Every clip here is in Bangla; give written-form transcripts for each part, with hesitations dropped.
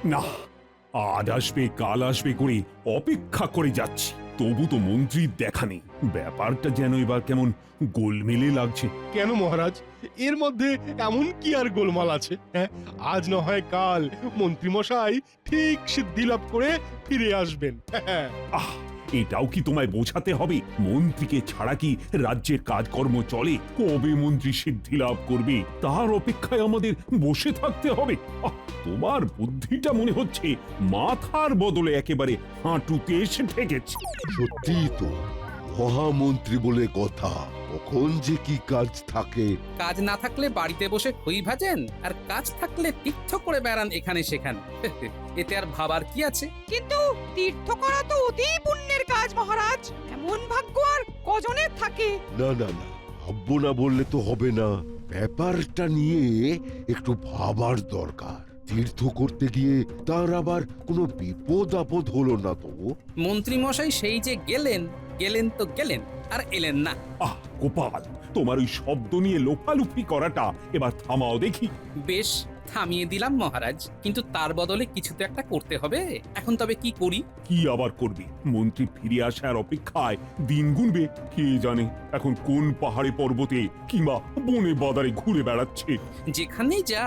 না, আজ আসবে কাল আসবে করে অপেক্ষা করে যাচ্ছি, তবু তো মন্ত্রীর দেখা নেই। ব্যাপারটা যেন এবার কেমন গোলমেলে লাগছে। কেন মহারাজ, এর মধ্যে এমন কি আর গোলমাল আছে? হ্যাঁ, আজ না হয় কাল মন্ত্রীমশাই ঠিক সিদ্ধি লাভ করে ফিরে আসবেন। হ্যাঁ, আহ, এটাও কি তোমায় বোঝাতে হবে? মন্ত্রীকে ছাড়া কি রাজ্যের কাজকর্ম চলে? কবে মন্ত্রী সিদ্ধি লাভ করবে তার অপেক্ষায় আমাদের বসে থাকতে হবে? আহ, তোমার বুদ্ধিটা মনে হচ্ছে মাথার বদলে একেবারে হাঁটুতে এসে ঠেকেছে। সত্যিই তো, মহামন্ত্রী বলে কথা, কখন যে কি কাজ থাকে। কাজ না থাকলে বাড়িতে বসে খই ভাজেন, আর কাজ থাকলে তীর্থ করে বেড়ান এখানে সেখানে। এতে আর ভাবার কি আছে? কিন্তু তীর্থ করা তো অতি পুণ্যের কাজ মহারাজ, এমন ভাগ্য আর কজনের থাকে? না না না, ভাববো না বললে তো হবে না, ব্যাপারটা নিয়ে একটু ভাবার দরকার। তীর্থ করতে গিয়ে তার আবার কোনো বিপদ আপদ হলো না তো? মন্ত্রী মশাই সেই যে গেলেন তো গেলেন, আর এলেন না। আহ গোপাল, তোমার ওই শব্দ নিয়ে লোফালুফি করাটা এবার থামাও দেখি। বেশ, থামিয়ে দিলাম মহারাজ, কিন্তু তার বদলে কিছু তো একটা করতে হবে। এখন তবে কি করি? কি আবার করবে? মন্ত্রী ফিরে আসার অপেক্ষায় দিন গুনবে। কে জানে এখন কোন পাহাড়ে পর্বতে কিংবা বনে বাদারে ঘুরে বেড়াচ্ছে। যেখানেই যা,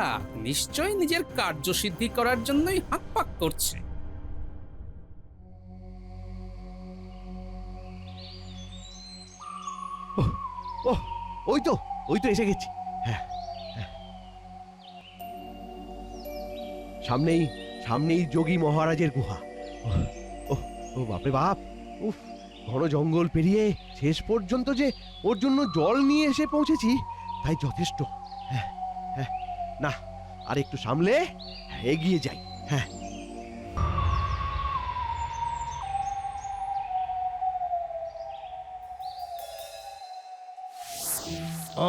নিশ্চয় নিজের কার্যসিদ্ধি করার জন্যই হাঁক পাক করছে। ওহ, ওই তো এসে গেছি। হ্যাঁ, হ্যাঁ। সামনেই যোগী মহারাজের গুহা। ওহ, ও বাপরে বাপ, উফ, ঘন জঙ্গল পেরিয়ে শেষ পর্যন্ত যে ওর জন্য জল নিয়ে এসে পৌঁছেছি, তাই যথেষ্ট। হ্যাঁ, হ্যাঁ, না, আর একটু সামলে এগিয়ে যাই। হ্যাঁ,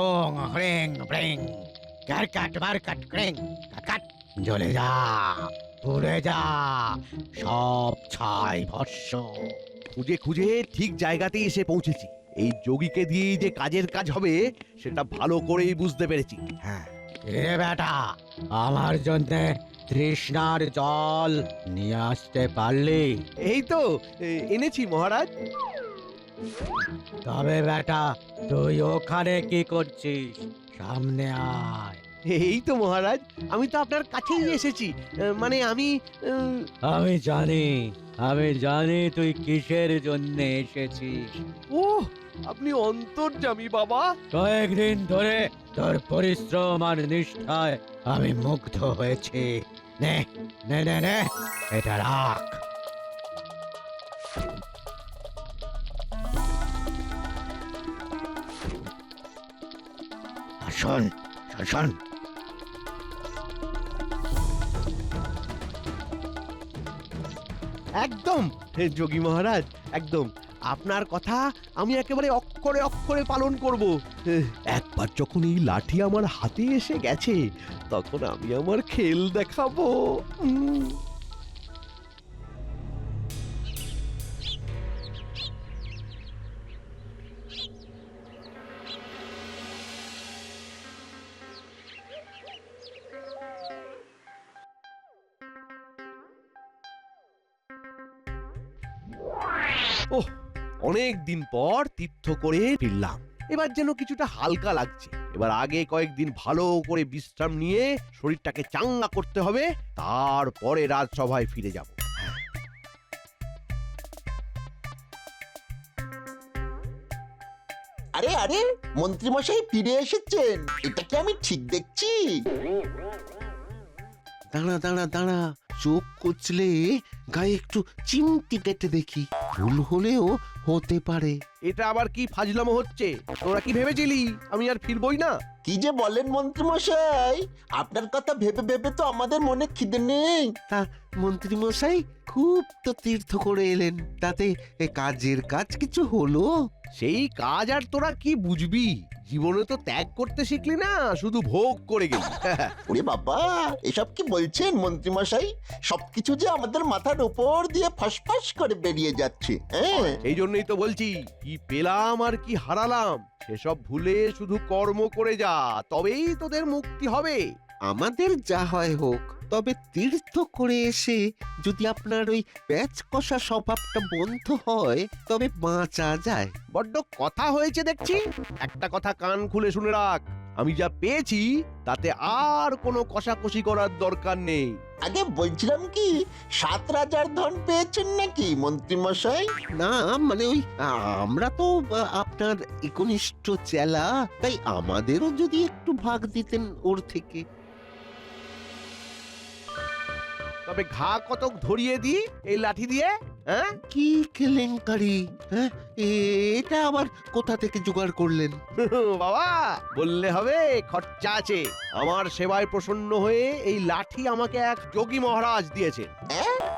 ওং হ্রিং ব্রিং কাট মারকাট ক্রিং কাট, জ্বলে যা, পুড়ে যা, সব ছাই ভস্য। খুঁজে খুঁজে ঠিক জায়গাতেই এসে পৌঁছেছি। এই যোগীকে দিয়েই যে কাজের কাজ হবে সেটা ভালো করেই বুঝতে পেরেছি। হ্যাঁ, এ বেটা, আমার জন্যে তৃষ্ণার জল নিয়ে আসতে পারলি? এই তো এনেছি মহারাজ। তবে বেটা, তুই ওখানে কি করছিস? সামনে আয়। এই তো মহারাজ, আমি তো আপনার কাছেই এসেছি। মানে আমি আমি জানি তুই কিসের জন্য এসেছিস। ও, আপনি অন্তর্যামী বাবা। কয়েকদিন ধরে তোর পরিশ্রম আর নিষ্ঠায় আমি মুগ্ধ হয়েছি। নে নে নে নে, এটা রাখ। শোন শোন শোন, একদম যোগী মহারাজ, একদম আপনার কথা আমি একেবারে অক্ষরে অক্ষরে পালন করব। একবার যখন এই লাঠি আমার হাতে এসে গেছে, তখন আমি আমার খেল দেখাবো। ওহ, অনেক দিন পর তীর্থ করে ফিরলাম। এবার যেন কিছুটা হালকা লাগছে। এবার আগে কয়েকদিন ভালো করে বিশ্রাম নিয়ে শরীরটাকে চাঙ্গা করতে হবে, তারপরে রাজসভায় ফিরে যাব। আরে আরে, মন্ত্রীমশাই ফিরে এসেছেন, এটা কি আমি ঠিক দেখছি? দাঁড়া দাঁড়া দাঁড়া, চোখ কচলে গায়ে একটু চিমটি কেটে দেখি, ভুল হলেও হতে পারে। এটা আবার কি ফাজলামো হচ্ছে? তোরা কি ভেবেছিলি আমি আর ফিরবই না? কি যে বলেন মন্ত্রীমশাই, আপনার কথা ভেবে ভেবে তো আমাদের মনে খিদে নেই। তা মন্ত্রী মশাই খুব তো তীর্থ করে এলেন, তাতে কাজের কাজ কিছু হলো? সেই কাজ আর তোরা কি বুঝবি? জীবনে তো ত্যাগ করতে শিখলি না, শুধু ভোগ করে গেলি। ওরে বাবা, এসব কি বলছেন মন্ত্রীমশাই? সবকিছু যে আমাদের মাথার উপর দিয়ে ফসফস করে বেরিয়ে যাচ্ছে। হ্যাঁ, এই জন্যই তো বলছি, কি পেলাম আর কি হারালাম সেসব ভুলে শুধু কর্ম করে যা, তবেই তোদের মুক্তি হবে। আমাদের যা হয় হোক, তবে তীর্থ করে এসে যদি আপনার ওই প্যাচ কষা স্বভাবটা বন্ধ হয় তবে বাঁচা যায়। বড্ড কথা হয়েছে দেখছি। একটা কথা কান খুলে শুনে রাখ, আমি যা পেয়েছি তাতে আর কোনো কষাকষি করার দরকার নেই। আগে বলছিলাম কি 7 রাজার ধন পেয়েছেন নাকি মন্ত্রী মশাই? না মানে ওই আমরা তো আপনার একনিষ্ঠ চেলা, তাই আমাদেরও যদি একটু ভাগ দিতেন ওর থেকে। তবে ঘা কতক ধরিয়ে দি এই লাঠি দিয়ে। হ্যাঁ, কি কেলেঙ্কারি! হ্যাঁ, এটা আবার কোথা থেকে জোগাড় করলেন? বাবা বললে হবে, খরচা আছে। আমার সেবায় প্রসন্ন হয়ে এই লাঠি আমাকে এক যোগী মহারাজ দিয়েছে।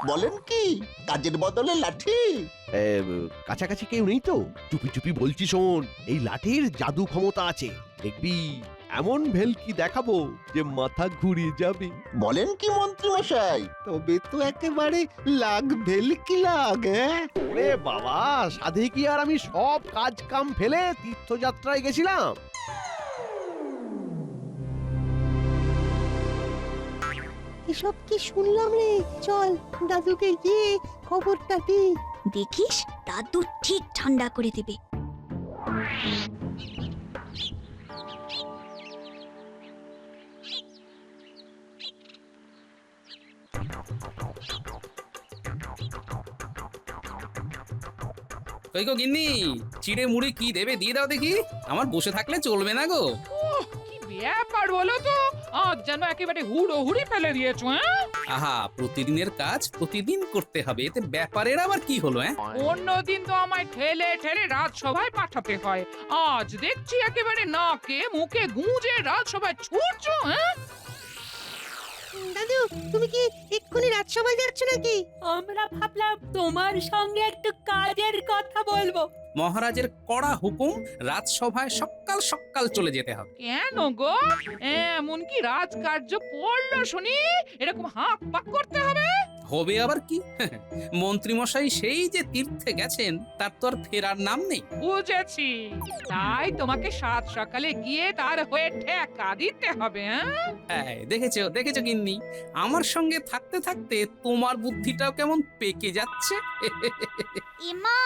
বলেন কি, কাজের বদলে লাঠি? কাছাকাছি কেউ নেই তো, চুপি চুপি বলছি শোন, এই লাঠির জাদু ক্ষমতা আছে। দেখবি এমন ভেলকি দেখাবো যে মাথা ঘুরিয়ে যাবে। বলেন কি মন্ত্রী মশাই? তবে তো একেবারে লাগ ভেলকি লাগ। ওরে বাবা, সাধে কি আর আমি সব কাজ কাম ফেলে তীর্থযাত্রায় গেছিলাম? এসব কি শুনলাম রে? চল দাদুকে গিয়ে খবরটা দি। দেখিস দাদু ঠিক ঠান্ডা করে দেবে। কই গো গিন্নি, চিড়ে মুড়ি কি দেবে দিয়ে দাও দেখি, আমার বসে থাকলে চলবে না গো। কি ব্যাপার বলো তো, আজ যেন একেবারে হুড়োহুড়ি ফেলে দিয়েছো। হ্যাঁ, আহা, প্রতিদিনের কাজ প্রতিদিন করতে হবে, এতে ব্যাপারের আবার কি হলো? অন্যদিন তো আমায় ঠেলে ঠেলে রাজসভায় পাঠাতে হয়, আজ দেখছি একেবারে নাকে মুখে গুঁজে রাজসভায় ছুটছো। হ্যাঁ, দাদু তুমি কি এক্ষুনি রাজসভায় যাচ্ছ নাকি? আমরা ভাবলাম তোমার সঙ্গে একটু কাজের কথা বলবো। মহারাজের কড়া হুকুম, রাজসভায় সকাল সকাল চলে যেতে হবে। কেন গো, এমন কি রাজকার্য পড়লো শুনি এরকম হাঁক পাক করতে হবে? হবে আবার কি, মন্ত্রী মশাই সেই যে তীর্থে গেছেন তার তো আর ফেরার নাম নেই। বুঝেছি, তাই তোমাকে সাত সকালে গিয়ে তার হয়ে ঠেকা দিতে হবে। হ্যাঁ, দেখেছো দেখেছো গিন্নি, আমার সঙ্গে থাকতে থাকতে তোমার বুদ্ধিটাও কেমন পেকে যাচ্ছে। এমা,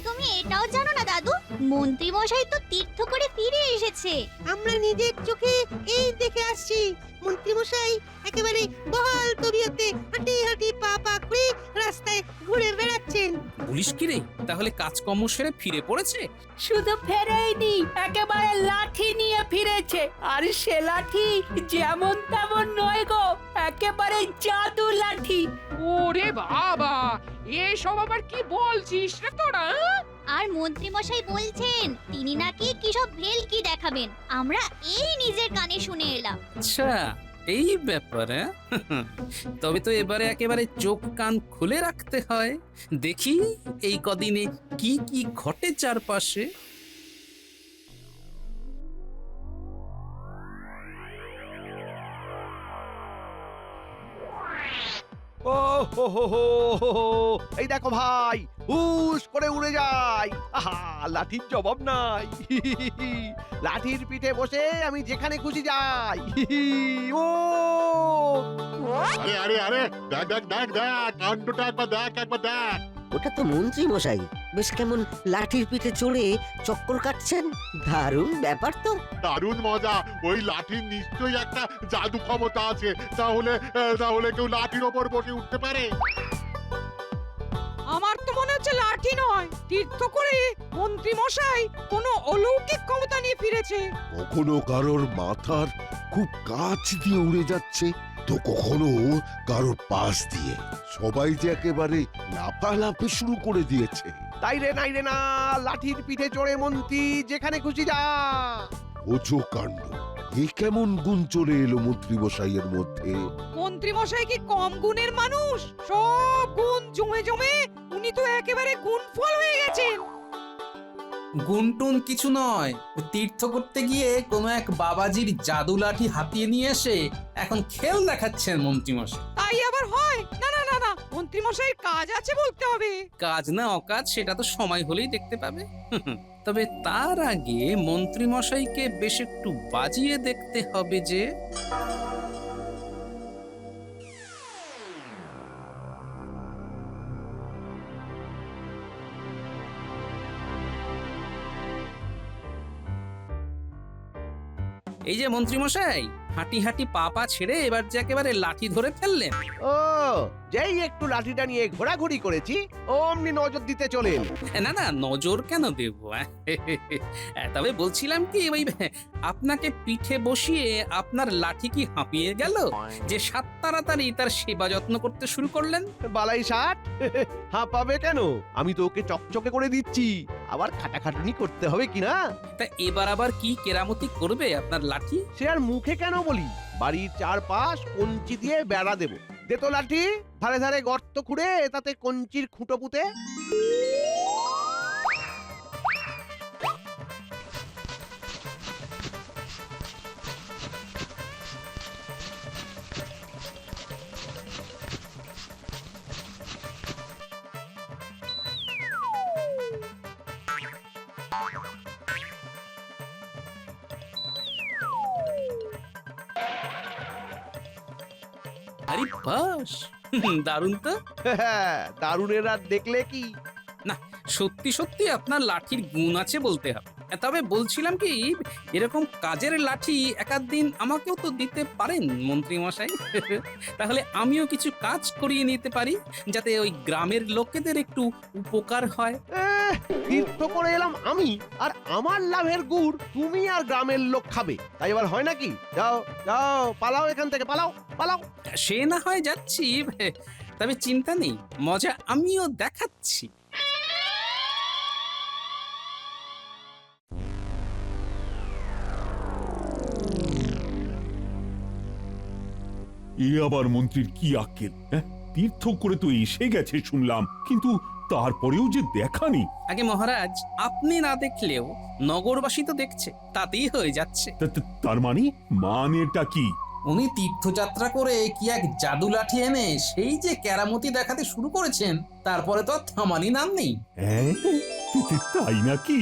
তুমি এটাও জানো না দাদু, মন্ত্রী মশাই তো তীর্থ করে ফিরে এসেছে। আমরা নিজের চোখে এই দেখে আসছি, মন্ত্রী মশাই একেবারে বহাল তবিয়তে হাঁটি হাঁটি পা পা করে রাস্তায় ঘুরে বেড়াচ্ছেন। পুলিশ কি রে, তাহলে কাজকর্ম সেরে ফিরে পড়েছে? শুধু ফেরেইনি, একেবারে লাঠি নিয়ে ফিরেছে। আর সে লাঠি যেমন তেমন নয় গো, একেবারে জাদু লাঠি। ওরে বাবা, এসব আবার কি বলছিস রে তোরা? আর মন্ত্রী মশাই বলছেন তিনি নাকি কি সব ভেলকি দেখাবেন, আমরা এই নিজের কানে শুনে এলাম। আচ্ছা, এই ব্যাপারে তবে তো এবারে একেবারে চোখ কান খুলে রাখতে হয়, দেখি এই কদিনে কি কি ঘটে চারপাশে। ও হো হো হো হো, এই দেখো ভাই, হুশ করে উড়ে যায়। আহা, লাঠির জবাব নাই। লাঠির পিঠে বসে আমি যেখানে খুশি যাই। ও আরে আরে আরে, দেখ দেখ দেখ দেখ, কাণ্ডটা একবার দেখ, একবার দেখ। ওটা তো মন্ত্রী মশাই, বেশ কেমন লাঠির পিঠে চড়ে চক্কর কাটছেন। দারুণ ব্যাপার তো। দারুণ মজা। ওই লাঠির নিশ্চয়ই একটা জাদু ক্ষমতা আছে, তাহলে তাহলে কেউ লাঠির ওপর বসে উঠতে পারে। আমার তো মনে হচ্ছে লাঠি নয়, তীর্থ করে মন্ত্রী মশাই কোনো অলৌকিক ক্ষমতা নিয়ে ফিরেছে। কখনো কারোর মাথার খুব কাছ দিয়ে উড়ে যাচ্ছে, তো কখনো কারোর পাশ দিয়ে। সবাই যে একেবারে লাফালাফি শুরু করে দিয়েছে। তাই রে নাই রে না, লাঠির পিঠে চড়ে মন্ত্রী যেখানে খুশি যা। ওজো কাণ্ড, এ কেমন গুণ চলে এলো মন্ত্রী মশাইয়ের মধ্যে? মন্ত্রী মশাই কি কম গুণের মানুষ? সব গুণ জমে জমে উনি তো একেবারে গুণফল হয়ে গেছেন। গুনটুন কিছু নয়, তীর্থ করতে গিয়ে কোনো এক বাবাজির জাদু লাঠি হাতিয়ে নিয়ে এসে এখন খেল দেখাচ্ছেন মন্ত্রী মশাই। তাই আবার হয়? না না না না, মন্ত্রী মশাই কাজ আছে বলতে হবে। কাজ না অকাজ সেটা তো সময় হলেই দেখতে পাবে। তবে তার আগে মন্ত্রী মশাইকে বেশ একটু বাজিয়ে দেখতে হবে যে। এই যে মন্ত্রী মশাই, হাঁটি হাঁটি পা পা ছেড়ে এবার যে একেবারে লাঠি ধরে ফেললেন। ও, যেই একটু লাঠিটা নিয়ে ঘোরাঘুরি করেছি অমনি নজর দিতে চলে এলে। না না, নজর কেন দেব? তবে বলছিলাম কি, ওই আপনাকে পিঠে বসিয়ে আপনার লাঠি কি হাঁপিয়ে গেল যে সাত তাড়াতাড়ি তার সেবা যত্ন করতে শুরু করলেন? বালাই ষাট, হাঁপাবে কেন? আমি তো ওকে চকচকে করে দিচ্ছি, আবার খাটাখাটুনি করতে হবে কিনা। তা এবার আবার কি কেরামতি করবে আপনার লাঠি? সে আর মুখে কেন বলি, বাড়ির চারপাশ কঞ্চি দিয়ে বেড়া দেব। দে তো লাঠি, ধারে ধারে গর্ত খুঁড়ে তাতে কঞ্চির খুঁটো পুঁতে। আরে বাস, দারুণ তো। দারুণের আর দেখলে কি? সত্যি সত্যি আপনার লাঠির গুণ আছে বলতে হবে। তবে বলছিলাম কি, এরকম কাজের লাঠি একাধ দিন আমাকেও তো দিতে পারেন মন্ত্রী মশাই। তাহলে আমিও কিছু কাজ করিয়ে নিতে পারি, যাতে ওই গ্রামের লোকেদের একটু উপকার হয়। তীর্থ করে এলাম আমি, আর আমার লাভের গুড় তুমি আর গ্রামের লোক খাবে, তাই এবার হয় নাকি? যাও যাও, পালাও এখান থেকে, পালাও পালাও। সে না হয় যাচ্ছি, তবে চিন্তা নেই, মজা আমিও দেখাচ্ছি। এ আবার মন্ত্রীর কি আক্কেল? তীর্থ করে তো এসে গেছে শুনলাম, কিন্তু তারপরেও যে দেখা নেই। আগে মহারাজ, আপনি না দেখলেও নগরবাসী তো দেখছে, তাতেই হয়ে যাচ্ছে। তার মানেটা কি? উনি তীর্থযাত্রা করে কি এক জাদু লাঠি এনে সেই যে কেরামতি দেখাতে শুরু করেছেন, তারপরে তো থামানি নাম নেই। তাই নাকি?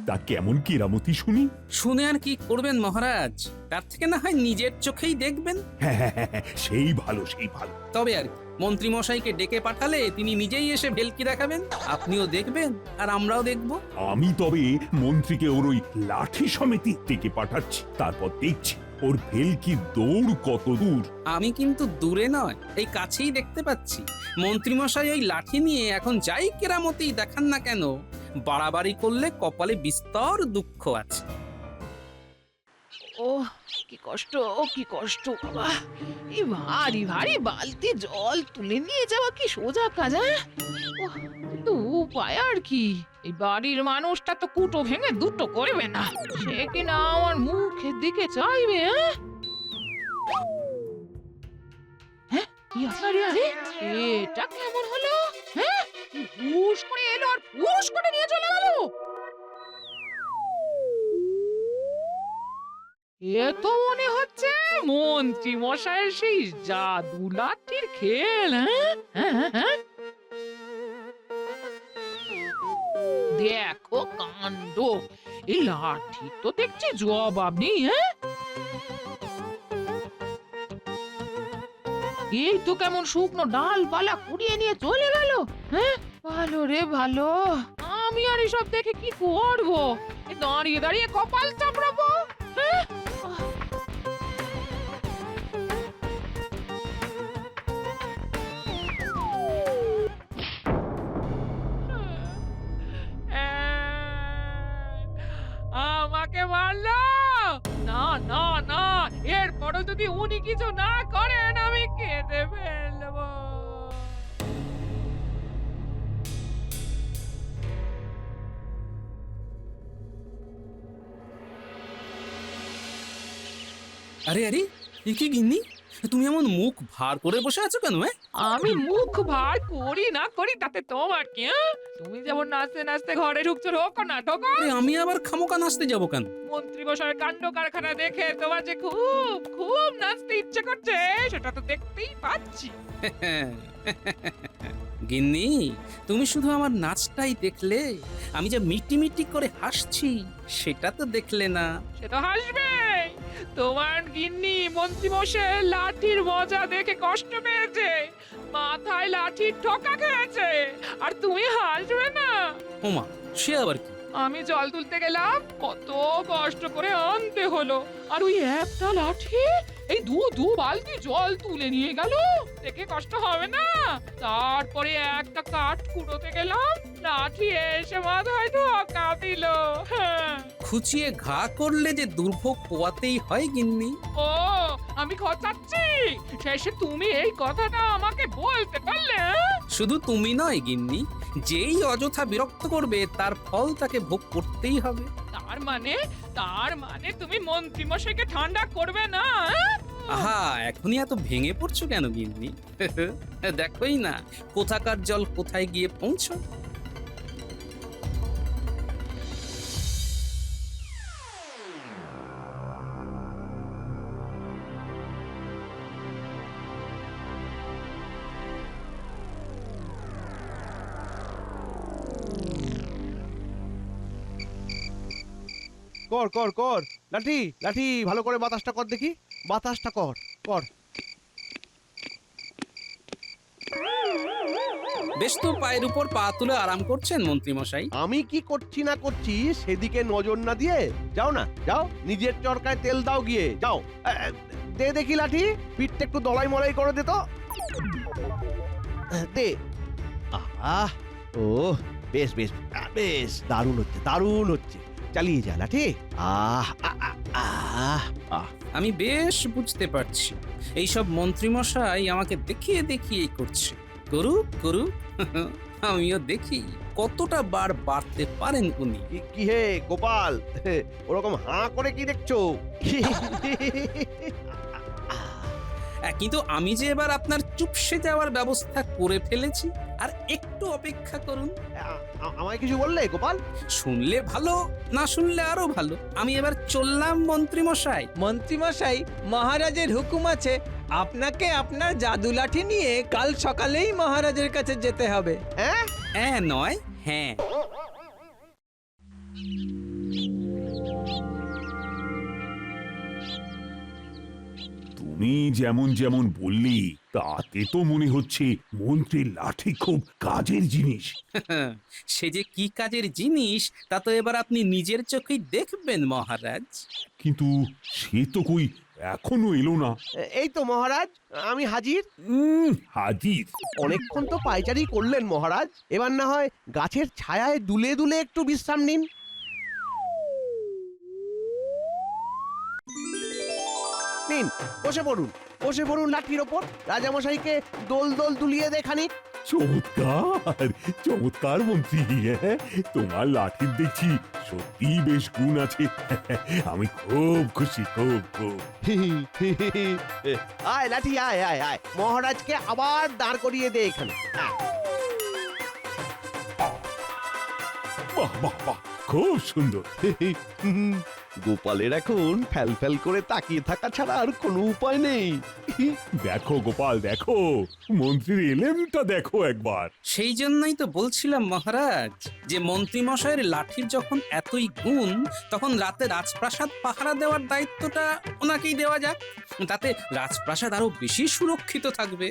তা কেমন কেরামতি শুনি? শুনে আর কি করবেন মহারাজ, তার থেকে না হয় নিজের চোখেই দেখবেন। হ্যাঁ, সেই ভালো, সেই ভালো। তবে আর মন্ত্রী মশাইকে ডেকে পাঠালে তিনি নিজেই এসে ভেলকি দেখাবেন, আপনিও দেখবেন আর আমরাও দেখব। আমি তবে মন্ত্রীকে ওর ওই লাঠি সমিতি ডেকে পাঠাচ্ছি, তারপর দেখছি ওর ভেলকি দৌড় কত দূর। আমি কিন্তু দূরে নয়, এই কাছেই দেখতে পাচ্ছি। মন্ত্রী মশাই ওই লাঠি নিয়ে এখন যাই কেরামতি দেখান না কেন, বাড়াবাড়ি করলে কপালে বিস্তর দুঃখ আছে। ও কি কষ্ট, কি কষ্ট বাবা! এই ভারী ভারী বালতি জল তুলে নিয়ে যাওয়া কি সোজা কাজ? কিন্তু উপায় আর কি? এই বাড়ির মানুষটা তো কুটো ভেঙে দুটো করবে না, সে কিনা আমার মুখের দিকে চাইবে। হ্যাঁ, কি আরে আরে, এটা কেমন হলো? হ্যাঁ, হুশ করে এলো আর হুশ করে নিয়ে চলে গেল। এ তো মনে হচ্ছে মন্ত্রী মশাইয়ের সেই জাদু লাঠির খেল। হ্যাঁ, দেখো কাণ্ড, এই লাঠি তো দেখছি জবাব নেই। এই তো কেমন শুকনো ডালপালা কুড়িয়ে নিয়ে চলে গেল। হ্যাঁ, ভালো রে ভালো, আমি আর এসব দেখে কি করবো? দাঁড়িয়ে দাঁড়িয়ে কপাল চাপড়াবো। হ্যাঁ, আমাকে মারলো? না না না, এরপরও যদি উনি কিছু না করেন আমি কেঁদে ফেলবো। আরে আরে, এ কি গিন্নি, তুমি এমন মুখ ভার করে বসে আছো কেন? আমি মুখ ভার করি না করি তাতে তোমার কি? তুমি যেমন নাচতে নাচতে ঘরে ঢুকছো, ঢোকো না ঢোকো। আমি আবার খামোকা নাচতে যাবো কেন? মন্ত্রী মশাইয়ের কাণ্ড কারখানা দেখে তোমার যে খুব খুব নাচতে ইচ্ছে করছে, সেটা তো দেখতেই পাচ্ছি। গিন্নি, তুমি শুধু আমার নাচটাই দেখলে, আমি যে মিটি মিটি করে হাসছি সেটা তো দেখলে না। সে তো হাসবে, তোমার গিন্নি মন্ত্রী মশাইয়ের লাঠির মজা দেখে কষ্ট পেয়েছে, মাথায় লাঠির ঠোকা খেয়েছে, আর তুমি হাসবে না? ওমা, সে আবার কি? আমি জল তুলতে গেলাম, কত কষ্ট করে আনতে হলো, আর ওই একটা লাঠি এই দু বালতি জল তুলে নিয়ে গেল। দেখে কষ্ট হবে না? তারপরে একটা কাঠ কুড়োতে গেলাম, লাঠি এসে মাথায় ধোকা দিল। হ্যাঁ। খুচিয়ে ঘা করলে যে দুর্ভোগ পোয়াতেই হয় গিন্নি। ও, আমি খচাচ্ছি, শেষে তুমি এই কথাটা আমাকে বলতে পারলে? শুধু তুমি নয় গিন্নি, যেই অযথা বিরক্ত করবে তার ফল তাকে ভোগ করতেই হবে। তার মানে তুমি মন্ত্রী মশাইকে ঠান্ডা করবে না? আহা, এখনই এত ভেঙে পড়ছো কেন গিন্নি? দেখোই না কোথাকার জল কোথায় গিয়ে পৌঁছো। কর কর কর লাঠি লাঠি ভালো করে বাতাসটা কর দেখি, বাতাসটা কর কর। বেশ তো পায়ের উপর পা তুলে আরাম করছেন মন্ত্রী মশাই। আমি কি করছি না করছি সেদিকে নজর না দিয়ে যাও না, যাও নিজের চরকায় তেল দাও গিয়ে, যাও। দে দেখি লাঠি, পিঠটা একটু দলাই মলাই করে দে তো, দে। আহ ও বেশ বেশ বেশ, দারুণ হচ্ছে দারুণ হচ্ছে, চালিয়ে যা লাঠি। আহ আহ আহ আমি বেশ বুঝতে পারছি এইসব মন্ত্রী মশাই আমাকে দেখিয়ে দেখিয়ে করছে। করুক করুক, আমিও দেখি কতটা বার বাড়তে পারেন উনি। কি হে গোপাল, ওরকম হাঁ করে কি দেখছো? কিন্তু আমি যে এবার আপনার চুপসে যাওয়ার ব্যবস্থা করে ফেলেছি, আর একটু অপেক্ষা করুন। আমায় কিছু বললে গোপাল? শুনলে ভালো, না শুনলে আরো ভালো। আমি এবার চললাম মন্ত্রী মশাই। মন্ত্রী মশাই, মহারাজের হুকুম আছে আপনাকে আপনার জাদু লাঠি নিয়ে কাল সকালেই মহারাজের কাছে যেতে হবে। হ্যাঁ হ্যাঁ নয় হ্যাঁ। তুমি যেমন যেমন বললি তাতে তো মনে হচ্ছে মন্ত্রীর লাঠি খুব কাজের জিনিস। সে যে কি কাজের জিনিস তা তো এবার আপনি নিজের চোখেই দেখবেন মহারাজ। কিন্তু সে তো কই এখনো এলো না। এই তো মহারাজ, আমি হাজির। হাজির? অনেকক্ষণ তো পায়চারি করলেন মহারাজ, এবার না হয় গাছের ছায়ায় দুলে দুলে একটু বিশ্রাম নিন। নিন, বসে পড়ুন, বসে পড়ুন লাঠির ওপর, রাজামশাইকে দোল দোল দুলিয়ে দেখানি। চমৎকার চমৎকার মন্ত্রী, তোমার লাঠির দেখছি সত্যি বেশ গুণ আছে। আমি খুব খুশি, খুব খুব। আয় লাঠি আয় আয় আয়, মহারাজকে আবার দাঁড় করিয়ে দে এখানে। বাহ বাহ বাহ, খুব সুন্দর। গোপালের এখন ফ্যাল ফ্যাল করে তাকিয়ে থাকা ছাড়া আর কোনো উপায় নেই। দেখো গোপাল, দেখো মন্ত্রীর এলেমটা দেখো একবার। সেই জন্যই তো বলছিলাম মহারাজ, যে মন্ত্রী মশাইয়ের লাঠির যখন এতই গুণ, তখন রাতে রাজপ্রাসাদ পাহারা দেওয়ার দায়িত্বটা ওনাকেই দেওয়া যাক। তাতে রাজপ্রাসাদ আরো বেশি সুরক্ষিত থাকবে।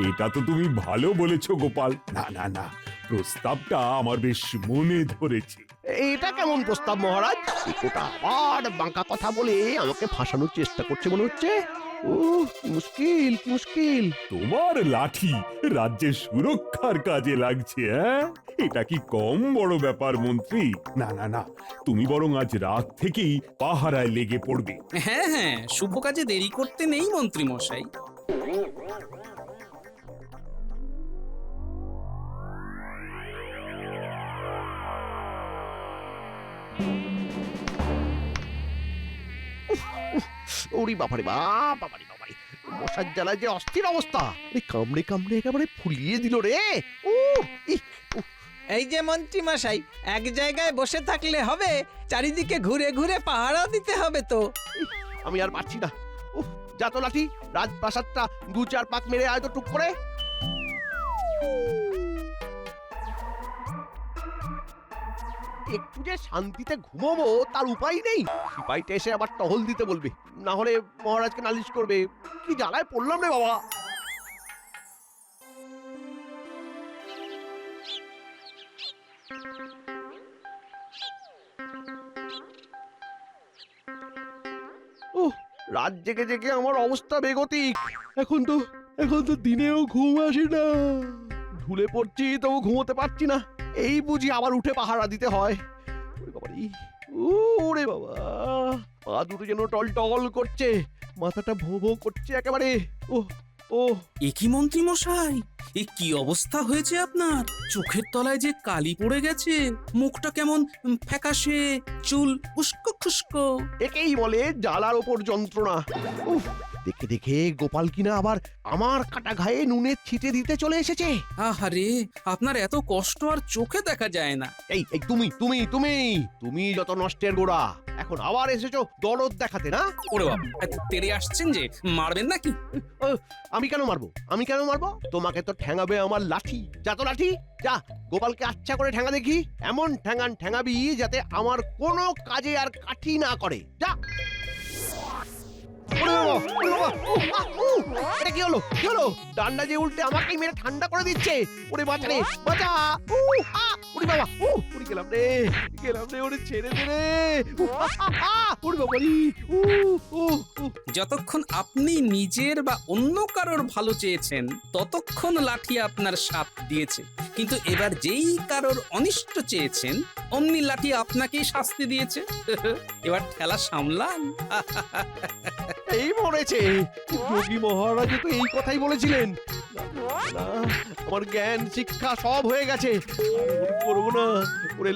এটা তো তুমি ভালো বলেছো গোপাল। না না না, প্রস্তাবটা আমার বেশ মনে ধরেছে। এটা কেমন প্রস্তাব মহারাজ? ওটা আবার বাঁকা কথা বলে আমাকে ফাঁসানোর চেষ্টা করছে মনে হচ্ছে। ও মুশকিল, কি মুশকিল। তোমার লাঠি রাজ্যের সুরক্ষার কাজে লাগছে, হ্যাঁ? এটা কি কম বড় ব্যাপার মন্ত্রী? না না না, তুমি বরং আজ রাত থেকেই পাহারায় লেগে পড়বে। হ্যাঁ হ্যাঁ, শুভ কাজে দেরি করতে নেই মন্ত্রী মশাই। ওরে বাবারে বাপ, বাবারে বাবারে, মশার জ্বালায় যে অস্থির অবস্থা। কামড়ে কামড়ে একেবারে ফুলিয়ে দিল রে। এই যে মন্ত্রী মশাই, এক জায়গায় বসে থাকলে হবে? চারিদিকে ঘুরে ঘুরে পাহারা দিতে হবে তো। আমি আর পারছি না। যা তো লাঠি, রাজপ্রাসাদটা দু চার পাক মেরে আয় তো টুক করে। একটু যে শান্তিতে ঘুমোবো তার উপায় নেই। সিপাইটা এসে আবার টহল দিতে বলবে, না হলে মহারাজকে নালিশ করবে। কি জ্বালায় পড়লাম রে বাবা। রাত জেগে জেগে আমার অবস্থা বেগতিক। এখন তো দিনেও ঘুম আসে না, ঢুলে পড়ছি তবু ঘুমোতে পারছি না। এই বুঝি আবার উঠে পাহারা দিতে হয়। ওরে বাবারে, ওরে বাবা, পা দুটো যেন টল টল করছে, মাথাটা ভো ভো করছে একেবারে। ও এ কি মন্ত্রী মশাই, এ কি অবস্থা হয়েছে আপনার? চোখের তলায় যে কালি পড়ে গেছে, মুখটা কেমন ফ্যাকাশে, চুল উস্কো খুস্কো। একেই বলে জ্বালার ওপর যন্ত্রণা। উফ, দেখে দেখে গোপাল কিনা আবার আমার কাটা ঘায়ে নুনের ছিটে দিতে চলে এসেছে। আহারে, আপনার এত কষ্ট আর চোখে দেখা যায় না। এই এই তুমি যত নষ্টের গোড়া, এখন আবার এসেছো দরদ দেখাতে না? ওরে বাবা, এত তেড়ে আসছেন যে, মারবেন নাকি? আমি কেন মারবো? তোমাকে তো ঠ্যাঙাবে আমার লাঠি। যা তো লাঠি, যা গোপালকে আচ্ছা করে ঠ্যাঙা দেখি। এমন ঠ্যাঙাবি যাতে আমার কোনো কাজে আর কাঠি না করে। যা। এটা কি হলো? ডান্ডা যে উল্টে আমাকেই মেরে ঠান্ডা করে দিচ্ছে। ওরে বাঁচা রে, বাঁচা। ওরে বাবা, ওরে গেলাম রে, ওরে ছেড়ে দে রে। ওরে বাবা রে। যতক্ষণ আপনি নিজের বা অন্য কারোর ভালো চেয়েছেন, ততক্ষণ লাঠি আপনার সাথ দিয়েছে। কিন্তু এবার যেই কারোর অনিষ্ট চেয়েছেন, অমনি লাঠি আপনাকেই শাস্তি দিয়েছে। এবার ঠেলা সামলান। এই মরেছে, যোগী মহারাজ তো এই কথাই বলেছিলেন। না, আমার জ্ঞান শিক্ষা সব হয়ে গেছে, করবো না। ওরে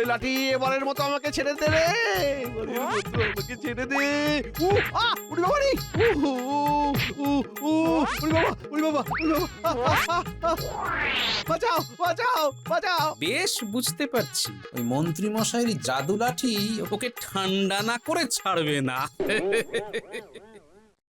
লাঠি, এবারের মতো আমাকে ছেড়ে দে রে, আমাকে ছেড়ে দে। ওরে বাবা রে, ওরে বাবা, বাঁচাও। বেশ বুঝতে পারছি, ওই মন্ত্রী মশাইয়ের জাদু লাঠি ওকে ঠান্ডা না করে ছাড়বে না।